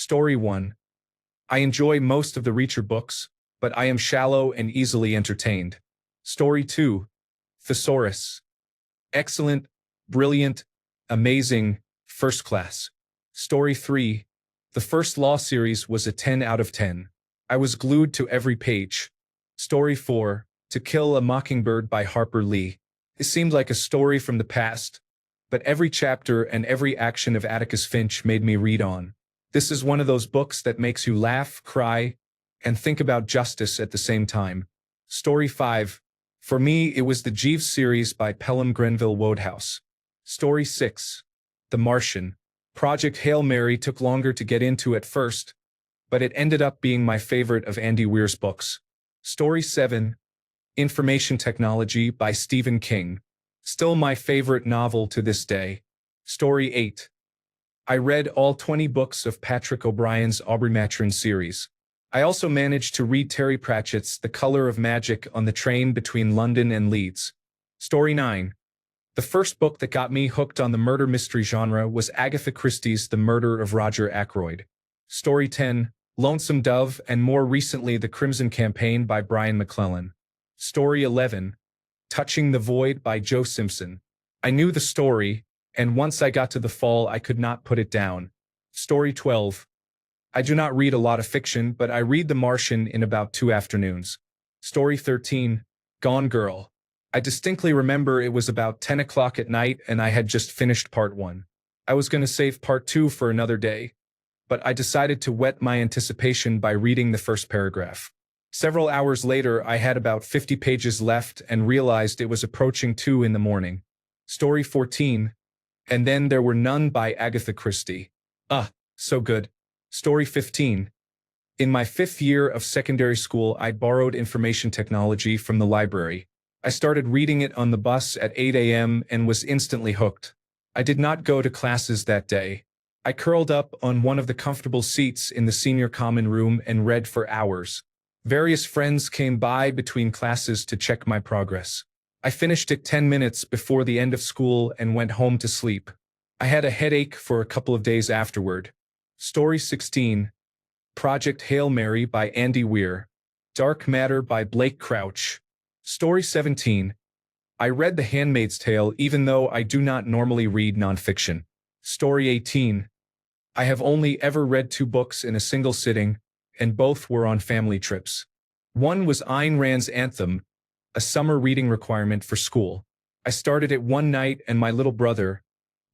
Story 1. I enjoy most of the Reacher books, but I am shallow and easily entertained. Story 2. Thesaurus. Excellent, brilliant, amazing, first class. Story 3. The first Law series was a 10 out of 10. I was glued to every page. Story 4. To Kill a Mockingbird by Harper Lee. It seemed like a story from the past, but every chapter and every action of Atticus Finch made me read on. This is one of those books that makes you laugh, cry, and think about justice at the same time. Story 5. For me, it was the Jeeves series by Pelham Grenville Wodehouse. Story 6. The Martian. Project Hail Mary took longer to get into at first, but it ended up being my favorite of Andy Weir's books. Story 7. Information Technology by Stephen King. Still my favorite novel to this day. Story 8. I read all 20 books of Patrick O'Brian's Aubrey Maturin series. I also managed to read Terry Pratchett's The Color of Magic on the train between London and Leeds. Story 9. The first book that got me hooked on the murder mystery genre was Agatha Christie's The Murder of Roger Ackroyd. Story 10. Lonesome Dove, and more recently The Crimson Campaign by Brian McClellan. Story 11. Touching the Void by Joe Simpson. I knew the story, and once I got to the fall I could not put it down. Story 12. I do not read a lot of fiction, but I read The Martian in about 2 afternoons. Story 13. Gone Girl. I distinctly remember it was about 10 o'clock at night and I had just finished part 1. I was going to save part 2 for another day, but I decided to whet my anticipation by reading the first paragraph. Several hours later, I had about 50 pages left and realized it was approaching 2 in the morning. Story 14. And Then There Were None by Agatha Christie. So good. Story 15. In my 5th year of secondary school, I borrowed information technology from the library. I started reading it on the bus at 8 a.m. and was instantly hooked. I did not go to classes that day. I curled up on one of the comfortable seats in the senior common room and read for hours. Various friends came by between classes to check my progress. I finished it 10 minutes before the end of school and went home to sleep. I had a headache for a couple of days afterward. Story 16. Project Hail Mary by Andy Weir. Dark Matter by Blake Crouch. Story 17. I read The Handmaid's Tale even though I do not normally read nonfiction. Story 18. I have only ever read 2 books in a single sitting, and both were on family trips. One was Ayn Rand's Anthem, a summer reading requirement for school. I started it one night and my little brother,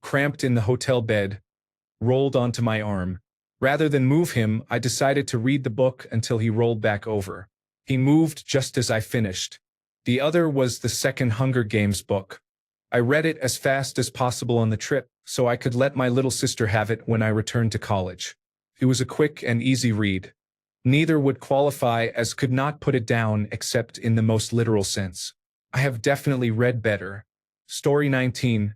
cramped in the hotel bed, rolled onto my arm. Rather than move him, I decided to read the book until he rolled back over. He moved just as I finished. The other was the second Hunger Games book. I read it as fast as possible on the trip, so I could let my little sister have it when I returned to college. It was a quick and easy read. Neither would qualify as could not put it down except in the most literal sense. I have definitely read better. Story 19.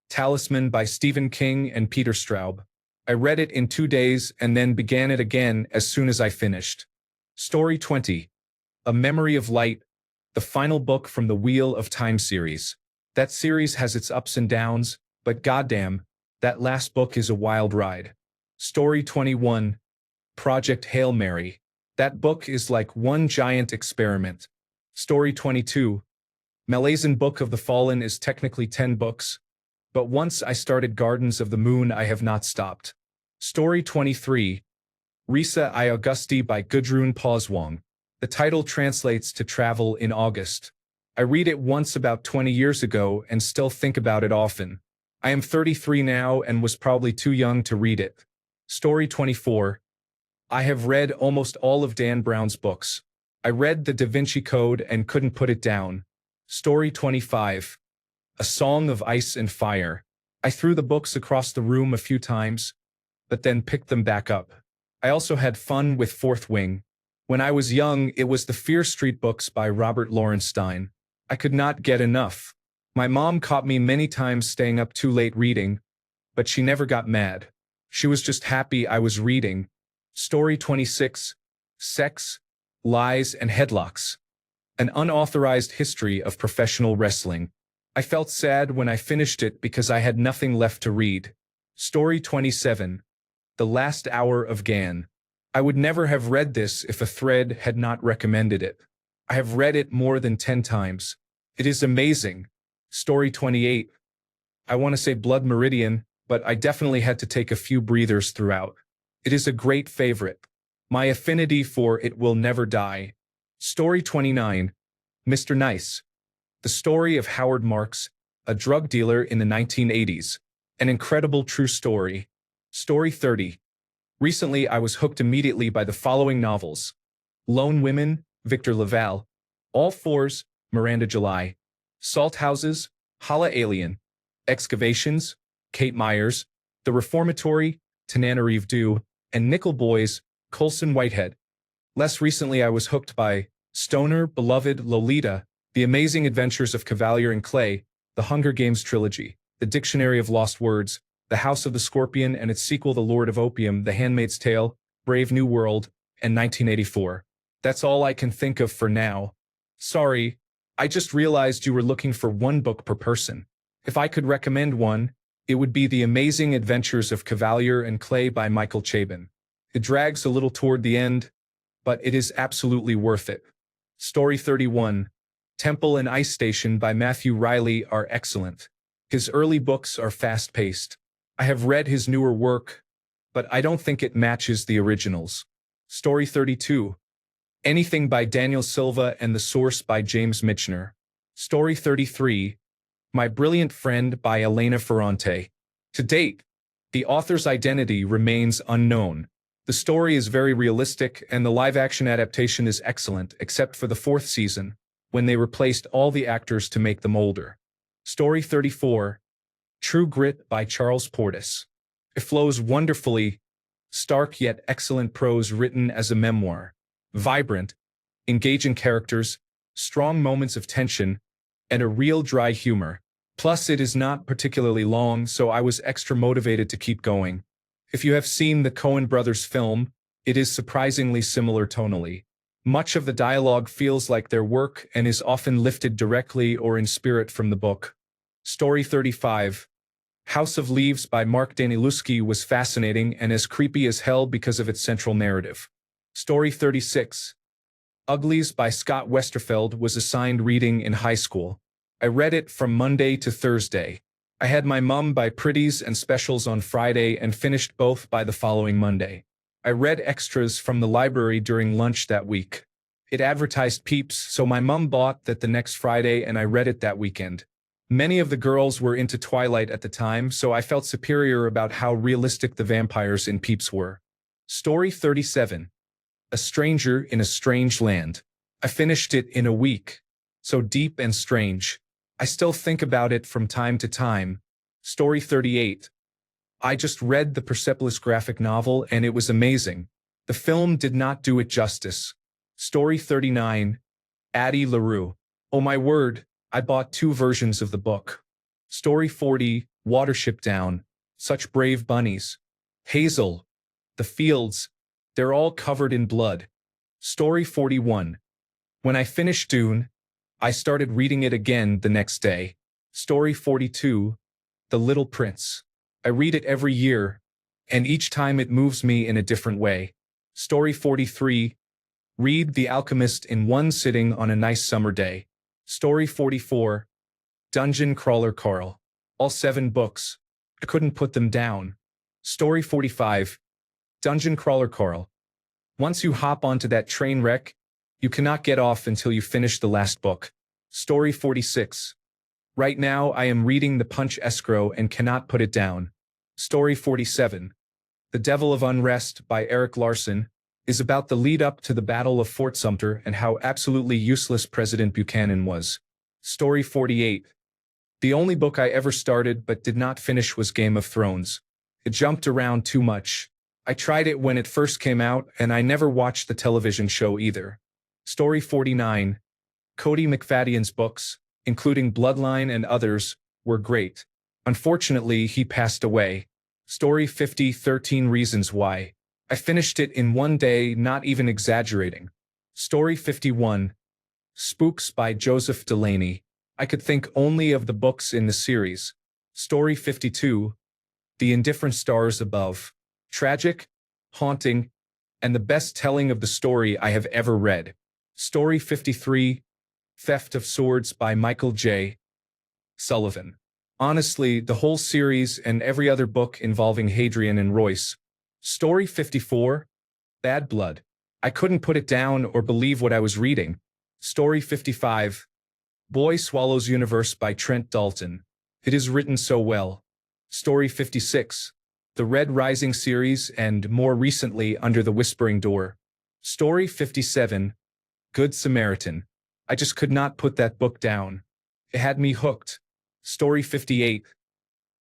Talisman by Stephen King and Peter Straub. I read it in 2 days and then began it again as soon as I finished. Story 20. A Memory of Light, the final book from the Wheel of Time series. That series has its ups and downs, but goddamn, that last book is a wild ride. Story 21. Project Hail Mary. That book is like one giant experiment. Story 22. Malazan Book of the Fallen is technically 10 books, but once I started Gardens of the Moon I have not stopped. Story 23. Risa I Augusti by Gudrun Poswang. The title translates to Travel in August. I read it once about 20 years ago and still think about it often. I am 33 now and was probably too young to read it. Story 24. I have read almost all of Dan Brown's books. I read The Da Vinci Code and couldn't put it down. Story 25. A Song of Ice and Fire. I threw the books across the room a few times, but then picked them back up. I also had fun with Fourth Wing. When I was young, it was the Fear Street books by Robert Lorenstein. I could not get enough. My mom caught me many times staying up too late reading, but she never got mad. She was just happy I was reading. Story 26. Sex, Lies, and Headlocks. An Unauthorized History of Professional Wrestling. I felt sad when I finished it because I had nothing left to read. Story 27. The Last Hour of Gan. I would never have read this if a thread had not recommended it. I have read it more than 10 times. It is amazing. Story 28. I want to say Blood Meridian, but I definitely had to take a few breathers throughout. It is a great favorite. My affinity for It Will Never Die. Story 29. Mr. Nice. The story of Howard Marks, a drug dealer in the 1980s. An incredible true story. Story 30. Recently, I was hooked immediately by the following novels. Lone Women, Victor Laval. All Fours, Miranda July. Salt Houses, Hala Alien. Excavations, Kate Myers. The Reformatory, Tananarive Dew. And Nickel Boys, Colson Whitehead. Less recently, I was hooked by Stoner, Beloved, Lolita, The Amazing Adventures of Cavalier and Clay, The Hunger Games Trilogy, The Dictionary of Lost Words, The House of the Scorpion and its sequel The Lord of Opium, The Handmaid's Tale, Brave New World, and 1984. That's all I can think of for now. Sorry, I just realized you were looking for one book per person. If I could recommend one, it would be The Amazing Adventures of Cavalier and Clay by Michael Chabon. It drags a little toward the end, but it is absolutely worth it. Story 31. Temple and Ice Station by Matthew Riley are excellent. His early books are fast-paced. I have read his newer work, but I don't think it matches the originals. Story 32. Anything by Daniel Silva and The Source by James Michener. Story 33. My Brilliant Friend by Elena Ferrante. To date, the author's identity remains unknown. The story is very realistic and the live-action adaptation is excellent except for the 4th season, when they replaced all the actors to make them older. Story 34. True Grit by Charles Portis. It flows wonderfully, stark yet excellent prose written as a memoir. Vibrant, engaging characters, strong moments of tension, and a real dry humor. Plus it is not particularly long, so I was extra motivated to keep going. If you have seen the Coen brothers film, it is surprisingly similar tonally. Much of the dialogue feels like their work and is often lifted directly or in spirit from the book. Story 35. House of Leaves by Mark Danielewski was fascinating and as creepy as hell because of its central narrative. Story 36. Uglies by Scott Westerfeld was assigned reading in high school. I read it from Monday to Thursday. I had my mum buy Pretties and Specials on Friday and finished both by the following Monday. I read extras from the library during lunch that week. It advertised Peeps, so my mum bought that the next Friday and I read it that weekend. Many of the girls were into Twilight at the time, so I felt superior about how realistic the vampires in Peeps were. Story 37. A Stranger in a Strange Land. I finished it in a week. So deep and strange. I still think about it from time to time. Story 38. I just read the Persepolis graphic novel and it was amazing. The film did not do it justice. Story 39. Addie LaRue. Oh my word, I bought 2 versions of the book. Story 40. Watership Down. Such brave bunnies. Hazel. The fields. They're all covered in blood. Story 41. When I finished Dune, I started reading it again the next day. Story 42. The Little Prince. I read it every year, and each time it moves me in a different way. Story 43. Read The Alchemist in one sitting on a nice summer day. Story 44. Dungeon Crawler Carl. All 7 books. I couldn't put them down. Story 45. Dungeon Crawler Carl. Once you hop onto that train wreck, you cannot get off until you finish the last book. Story 46. Right now I am reading The Punch Escrow and cannot put it down. Story 47. The Devil of Unrest by Eric Larson is about the lead-up to the Battle of Fort Sumter and how absolutely useless President Buchanan was. Story 48. The only book I ever started but did not finish was Game of Thrones. It jumped around too much. I tried it when it first came out and I never watched the television show either. Story 49. Cody McFadden's books, including Bloodline and others, were great. Unfortunately, he passed away. Story 50. 13 Reasons Why. I finished it in one day, not even exaggerating. Story 51. Spooks by Joseph Delaney. I could think only of the books in the series. Story 52. The Indifferent Stars Above. Tragic, haunting, and the best telling of the story I have ever read. Story 53, Theft of Swords by Michael J. Sullivan. Honestly, the whole series and every other book involving Hadrian and Royce. Story 54, Bad Blood. I couldn't put it down or believe what I was reading. Story 55, Boy Swallows Universe by Trent Dalton. It is written so well. Story 56, The Red Rising series and more recently Under the Whispering Door. Story 57, Good Samaritan. I just could not put that book down. It had me hooked. Story 58.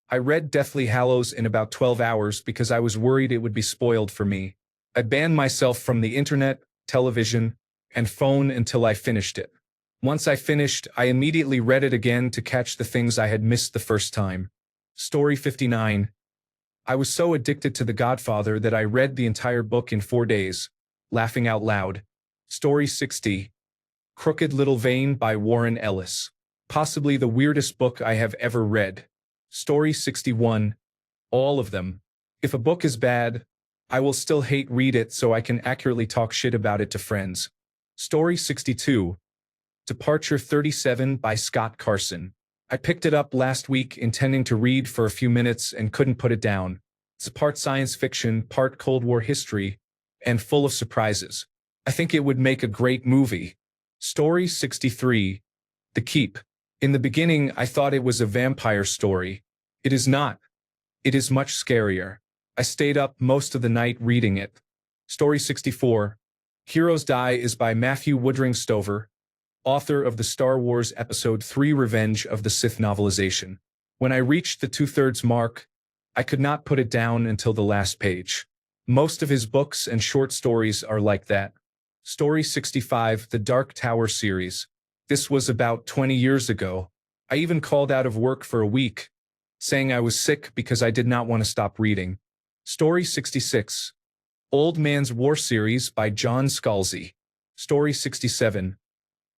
I read Deathly Hallows in about 12 hours because I was worried it would be spoiled for me. I banned myself from the internet, television, and phone until I finished it. Once I finished, I immediately read it again to catch the things I had missed the first time. Story 59. I was so addicted to The Godfather that I read the entire book in 4 days, laughing out loud. Story 60. Crooked Little Vein by Warren Ellis. Possibly the weirdest book I have ever read. Story 61. All of them. If a book is bad, I will still read it so I can accurately talk shit about it to friends. Story 62. Departure 37 by Scott Carson. I picked it up last week intending to read for a few minutes and couldn't put it down. It's part science fiction, part Cold War history, and full of surprises. I think it would make a great movie. Story 63. The Keep. In the beginning, I thought it was a vampire story. It is not. It is much scarier. I stayed up most of the night reading it. Story 64. Heroes Die is by Matthew Woodring Stover, author of the Star Wars Episode III Revenge of the Sith novelization. When I reached the 2/3 mark, I could not put it down until the last page. Most of his books and short stories are like that. Story 65, The Dark Tower series. This was about 20 years ago. I even called out of work for a week, saying I was sick because I did not want to stop reading. Story 66, Old Man's War series by John Scalzi. Story 67,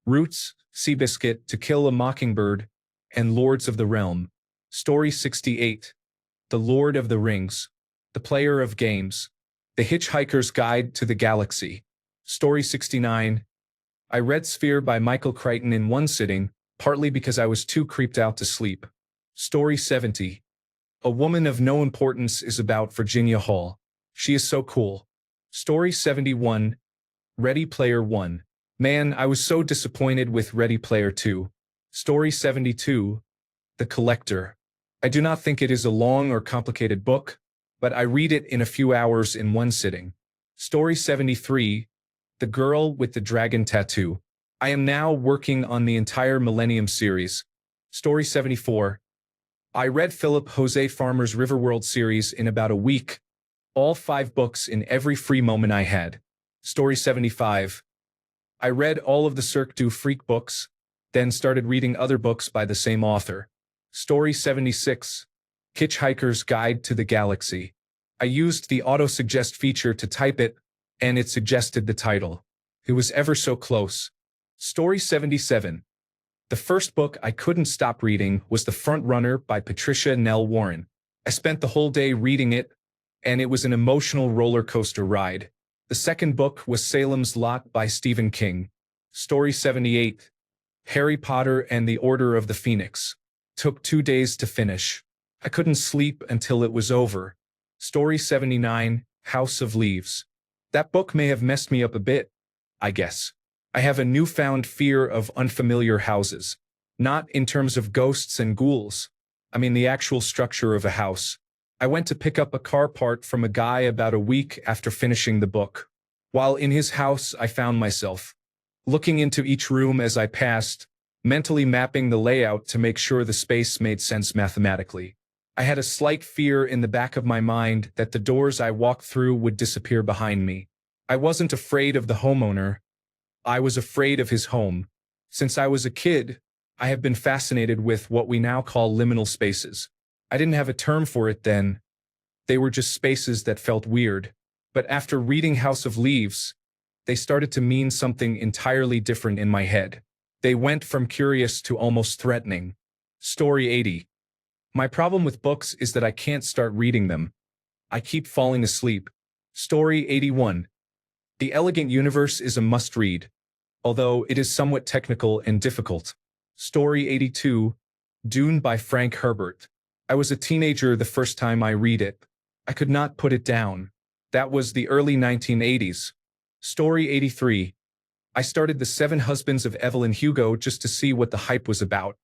Roots, Seabiscuit, To Kill a Mockingbird, and Lords of the Realm. Story 68, The Lord of the Rings, The Player of Games, The Hitchhiker's Guide to the Galaxy. Story 69, I read Sphere by Michael Crichton in one sitting, partly because I was too creeped out to sleep. Story 70, A Woman of No Importance is about Virginia Hall. She is so cool. Story 71, Ready Player One. Man, I was so disappointed with Ready Player 2. Story 72, The Collector. I do not think it is a long or complicated book, but I read it in a few hours in one sitting. Story 73, The Girl with the Dragon Tattoo. I am now working on the entire Millennium series. Story 74. I read Philip Jose Farmer's Riverworld series in about a week, all 5 books in every free moment I had. Story 75. I read all of the Cirque du Freak books, then started reading other books by the same author. Story 76. Hitchhiker's Guide to the Galaxy. I used the auto-suggest feature to type it, and it suggested the title. It was ever so close. Story 77. The first book I couldn't stop reading was The Front Runner by Patricia Nell Warren. I spent the whole day reading it, and it was an emotional roller coaster ride. The second book was Salem's Lot by Stephen King. Story 78. Harry Potter and the Order of the Phoenix. Took 2 days to finish. I couldn't sleep until it was over. Story 79. House of Leaves. That book may have messed me up a bit, I guess. I have a newfound fear of unfamiliar houses. Not in terms of ghosts and ghouls. I mean the actual structure of a house. I went to pick up a car part from a guy about a week after finishing the book. While in his house, I found myself looking into each room as I passed, mentally mapping the layout to make sure the space made sense mathematically. I had a slight fear in the back of my mind that the doors I walked through would disappear behind me. I wasn't afraid of the homeowner. I was afraid of his home. Since I was a kid, I have been fascinated with what we now call liminal spaces. I didn't have a term for it then. They were just spaces that felt weird. But after reading House of Leaves, they started to mean something entirely different in my head. They went from curious to almost threatening. Story 80. My problem with books is that I can't start reading them. I keep falling asleep. Story 81. The Elegant Universe is a must-read, although it is somewhat technical and difficult. Story 82. Dune by Frank Herbert. I was a teenager the first time I read it. I could not put it down. That was the early 1980s. Story 83. I started The Seven Husbands of Evelyn Hugo just to see what the hype was about.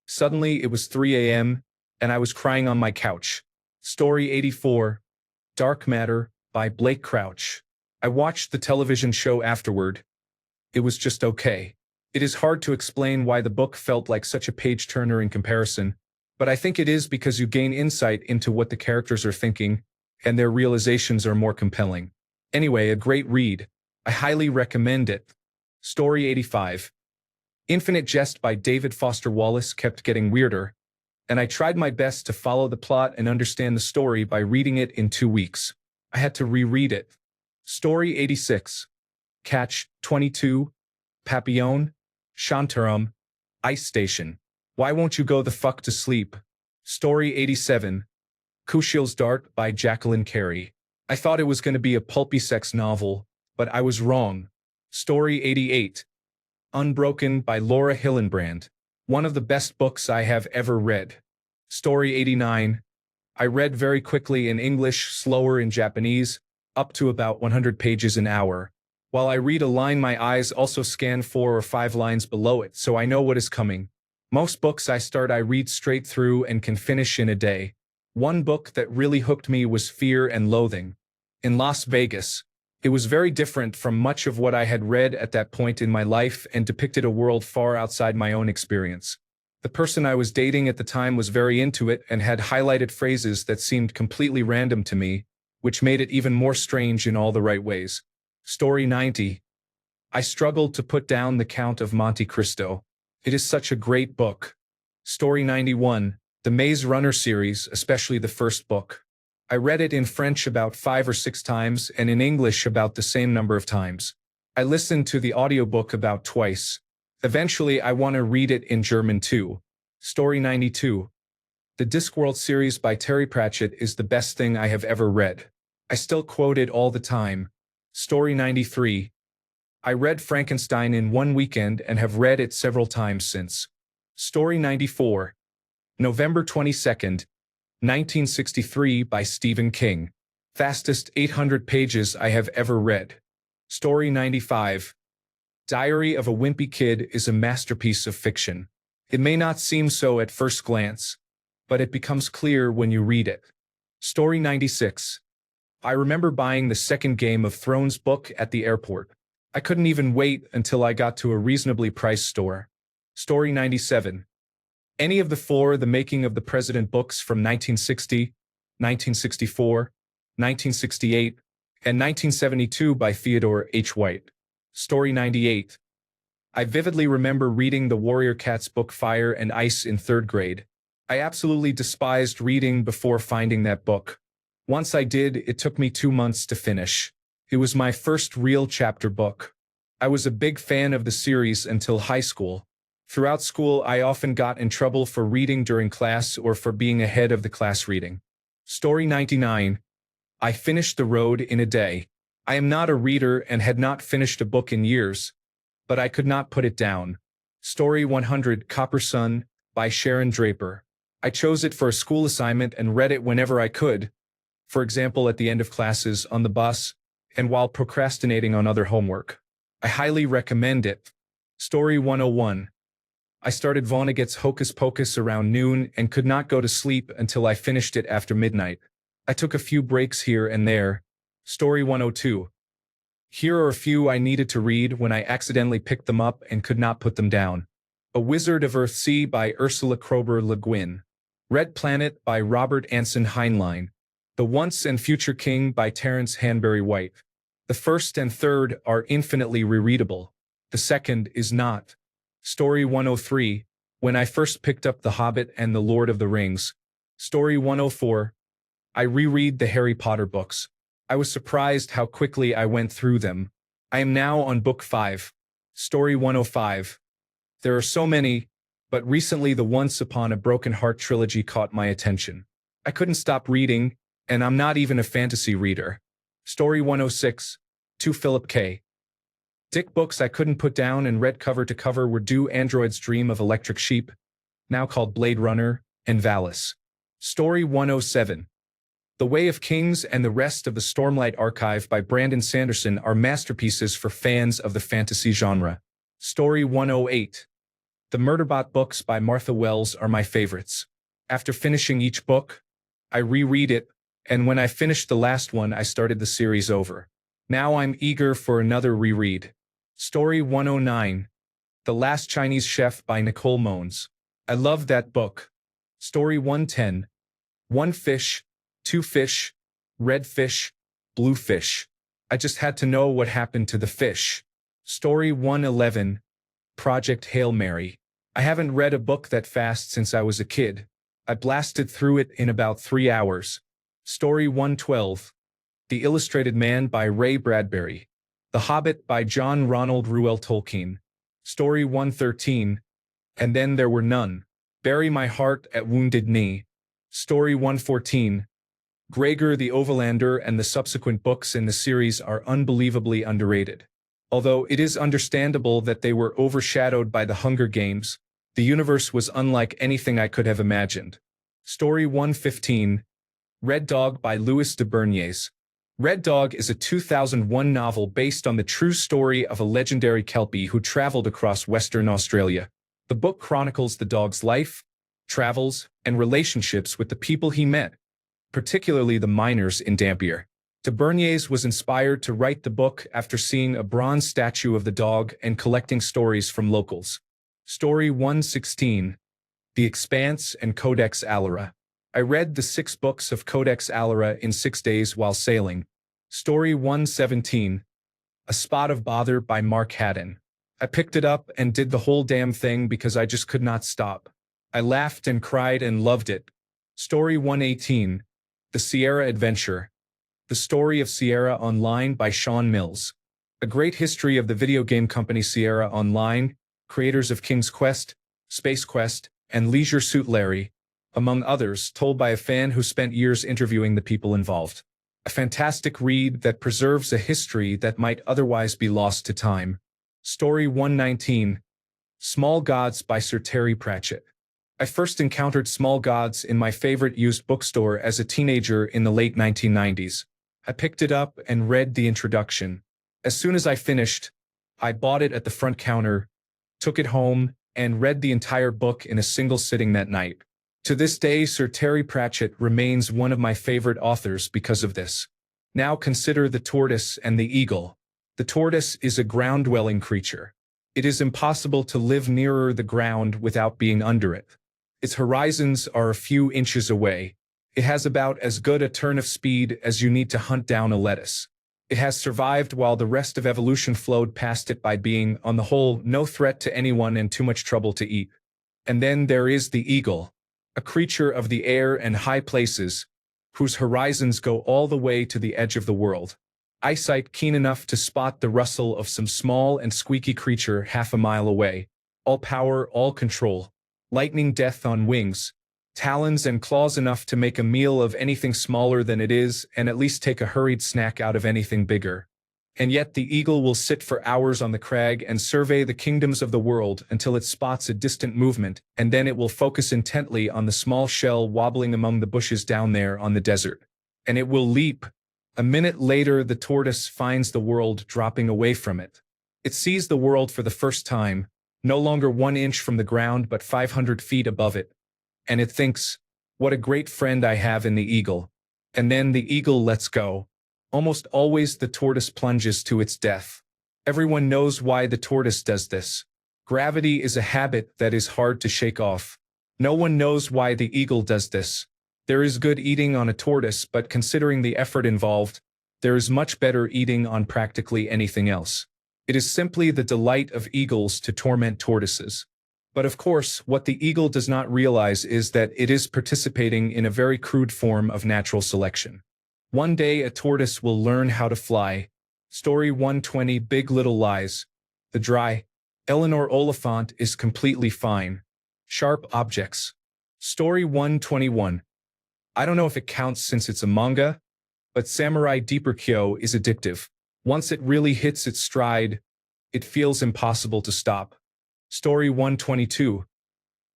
Suddenly it was 3 a.m., and I was crying on my couch. Story 84. Dark Matter by Blake Crouch. I watched the television show afterward. It was just okay. It is hard to explain why the book felt like such a page-turner in comparison, but I think it is because you gain insight into what the characters are thinking, and their realizations are more compelling. Anyway, a great read. I highly recommend it. Story 85. Infinite Jest by David Foster Wallace kept getting weirder, and I tried my best to follow the plot and understand the story by reading it in 2 weeks. I had to reread it. Story 86. Catch 22. Papillon. Shantaram. Ice Station. Why Won't You Go the Fuck to Sleep? Story 87. Kushil's Dart by Jacqueline Carey. I thought it was going to be a pulpy sex novel, but I was wrong. Story 88. Unbroken by Laura Hillenbrand. One of the best books I have ever read. Story 89. I read very quickly in English, slower in Japanese, up to about 100 pages an hour. While I read a line, my eyes also scan 4 or 5 lines below it, so I know what is coming. Most books I read straight through and can finish in a day. One book that really hooked me was Fear and Loathing in Las Vegas. It was very different from much of what I had read at that point in my life and depicted a world far outside my own experience. The person I was dating at the time was very into it and had highlighted phrases that seemed completely random to me, which made it even more strange in all the right ways. Story 90. I struggled to put down The Count of Monte Cristo. It is such a great book. Story 91. The Maze Runner series, especially the first book. I read it in French about 5 or 6 times and in English about the same number of times. I listened to the audiobook about twice. Eventually, I want to read it in German too. Story 92. The Discworld series by Terry Pratchett is the best thing I have ever read. I still quote it all the time. Story 93. I read Frankenstein in 1 weekend and have read it several times since. Story 94. November 22nd, 1963 by Stephen King. Fastest 800 pages I have ever read. Story 95. Diary of a Wimpy Kid is a masterpiece of fiction. It may not seem so at first glance, but it becomes clear when you read it. Story 96. I remember buying the second Game of Thrones book at the airport. I couldn't even wait until I got to a reasonably priced store. Story 97. Any of the 4 The Making of the President books from 1960, 1964, 1968, and 1972 by Theodore H. White. Story 98. I vividly remember reading the Warrior Cats book Fire and Ice in 3rd grade. I absolutely despised reading before finding that book. Once I did, it took me 2 months to finish. It was my first real chapter book. I was a big fan of the series until high school. Throughout school, I often got in trouble for reading during class or for being ahead of the class reading. Story 99. I finished The Road in a day. I am not a reader and had not finished a book in years, but I could not put it down. Story 100. Copper Sun by Sharon Draper. I chose it for a school assignment and read it whenever I could, for example at the end of classes, on the bus, and while procrastinating on other homework. I highly recommend it. Story 101. I started Vonnegut's Hocus Pocus around noon and could not go to sleep until I finished it after midnight. I took a few breaks here and there. Story 102. Here are a few I needed to read when I accidentally picked them up and could not put them down. A Wizard of Earthsea by Ursula Kroeber Le Guin. Red Planet by Robert Anson Heinlein. The Once and Future King by Terence Hanbury White. The first and third are infinitely rereadable. The second is not. Story 103. When I first picked up The Hobbit and The Lord of the Rings. Story 104. I reread the Harry Potter books. I was surprised how quickly I went through them. I am now on book 5. Story 105. There are so many, but recently the Once Upon a Broken Heart trilogy caught my attention. I couldn't stop reading, And I'm not even a fantasy reader. Story 106, to Philip K. Dick books I couldn't put down and read cover to cover were Do Androids Dream of Electric Sheep, now called Blade Runner, and Valis. Story 107. The Way of Kings and the rest of the Stormlight Archive by Brandon Sanderson are masterpieces for fans of the fantasy genre. Story 108. The Murderbot books by Martha Wells are my favorites. After finishing each book, I reread it, and when I finished the last one, I started the series over. Now I'm eager for another reread. Story 109. The Last Chinese Chef by Nicole Moens. I love that book. Story 110. One fish, two fish, red fish, blue fish. I just had to know what happened to the fish. Story 111. Project Hail Mary. I haven't read a book that fast since I was a kid. I blasted through it in about 3 hours. Story 112. The Illustrated Man by Ray Bradbury. The Hobbit by John Ronald Reuel Tolkien. Story 113. And Then There Were None. Bury My Heart at Wounded Knee. Story 114. Gregor the Overlander and the subsequent books in the series are unbelievably underrated. Although it is understandable that they were overshadowed by the Hunger Games, the universe was unlike anything I could have imagined. Story 115. Red Dog by Louis de Berniers. Red Dog is a 2001 novel based on the true story of a legendary Kelpie who traveled across Western Australia. The book chronicles the dog's life, travels, and relationships with the people he met, particularly the miners in Dampier. De Berniers was inspired to write the book after seeing a bronze statue of the dog and collecting stories from locals. Story 116. The Expanse and Codex Alera. I read the 6 books of Codex Alera in 6 days while sailing. Story 117. A Spot of Bother by Mark Haddon. I picked it up and did the whole damn thing because I just could not stop. I laughed and cried and loved it. Story 118. The Sierra Adventure. The Story of Sierra Online by Sean Mills. A great history of the video game company Sierra Online, creators of King's Quest, Space Quest, and Leisure Suit Larry, among others, told by a fan who spent years interviewing the people involved. A fantastic read that preserves a history that might otherwise be lost to time. Story 119. Small Gods by Sir Terry Pratchett. I first encountered Small Gods in my favorite used bookstore as a teenager in the late 1990s. I picked it up and read the introduction. As soon as I finished, I bought it at the front counter, took it home, and read the entire book in a single sitting that night. To this day, Sir Terry Pratchett remains one of my favorite authors because of this. Now consider the tortoise and the eagle. The tortoise is a ground-dwelling creature. It is impossible to live nearer the ground without being under it. Its horizons are a few inches away. It has about as good a turn of speed as you need to hunt down a lettuce. It has survived while the rest of evolution flowed past it by being, on the whole, no threat to anyone and too much trouble to eat. And then there is the eagle, a creature of the air and high places, whose horizons go all the way to the edge of the world. Eyesight keen enough to spot the rustle of some small and squeaky creature half a mile away. All power, all control. Lightning death on wings. Talons and claws enough to make a meal of anything smaller than it is and at least take a hurried snack out of anything bigger. And yet the eagle will sit for hours on the crag and survey the kingdoms of the world until it spots a distant movement, and then it will focus intently on the small shell wobbling among the bushes down there on the desert. And it will leap. A minute later, the tortoise finds the world dropping away from it. It sees the world for the first time, no longer 1 inch from the ground but 500 feet above it. And it thinks, what a great friend I have in the eagle. And then the eagle lets go. Almost always the tortoise plunges to its death. Everyone knows why the tortoise does this. Gravity is a habit that is hard to shake off. No one knows why the eagle does this. There is good eating on a tortoise, but considering the effort involved, there is much better eating on practically anything else. It is simply the delight of eagles to torment tortoises. But of course, what the eagle does not realize is that it is participating in a very crude form of natural selection. One day a tortoise will learn how to fly. Story 120. Big Little Lies. The Dry. Eleanor Oliphant is completely fine. Sharp Objects. Story 121. I don't know if it counts since it's a manga, but Samurai Deeper Kyo is addictive. Once it really hits its stride, it feels impossible to stop. Story 122.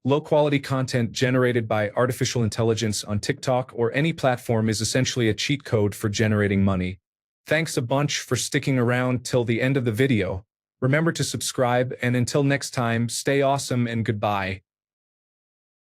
Low-quality content generated by artificial intelligence on TikTok or any platform is essentially a cheat code for generating money. Thanks a bunch for sticking around till the end of the video. Remember to subscribe, and until next time, stay awesome and goodbye.